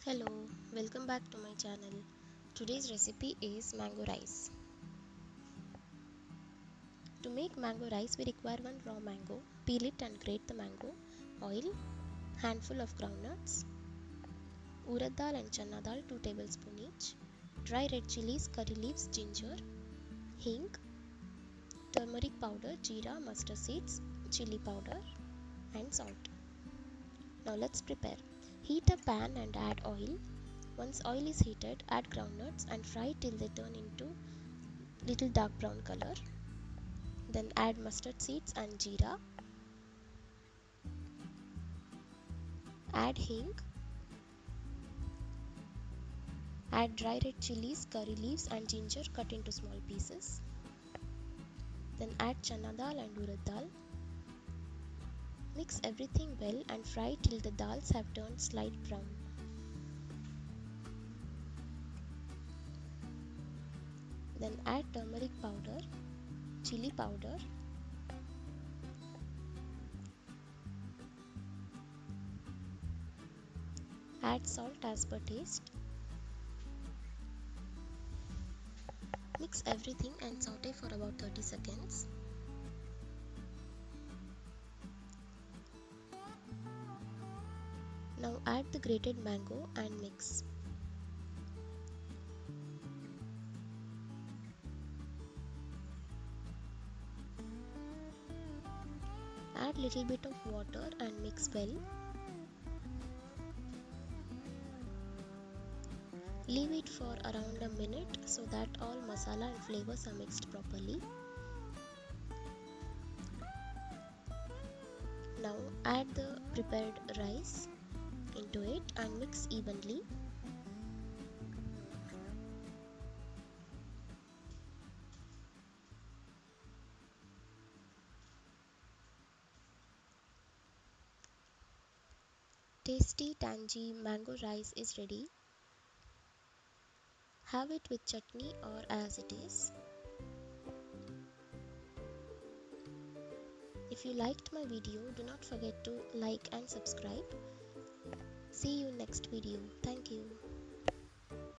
Hello, welcome back to my channel. Today's recipe is mango rice. To make mango rice, we require one raw mango. Peel it and grate the mango. Oil, handful of groundnuts. Urad dal and chana dal 2 tablespoons each. Dry red chillies, curry leaves, ginger. Hing, turmeric powder, jeera, mustard seeds, chili powder and salt. Now let's prepare. Heat a pan and add oil. Once oil is heated, add groundnuts and fry till they turn into little dark brown color. Then add mustard seeds and jeera. Add hing. Add dry red chilies, curry leaves and ginger cut into small pieces. Then add chana dal and urad dal. Mix everything well and fry till the dals have turned slight brown. Then add turmeric powder, chili powder, add salt as per taste. Mix everything and saute for about 30 seconds. Now add the grated mango and mix. Add little bit of water and mix well. Leave it for around a minute so that all masala and flavors are mixed properly. Now add the prepared rice into it and mix evenly. Tasty tangy mango rice is ready. Have it with chutney or as it is. If you liked my video, do not forget to like and subscribe. See you next video. Thank you.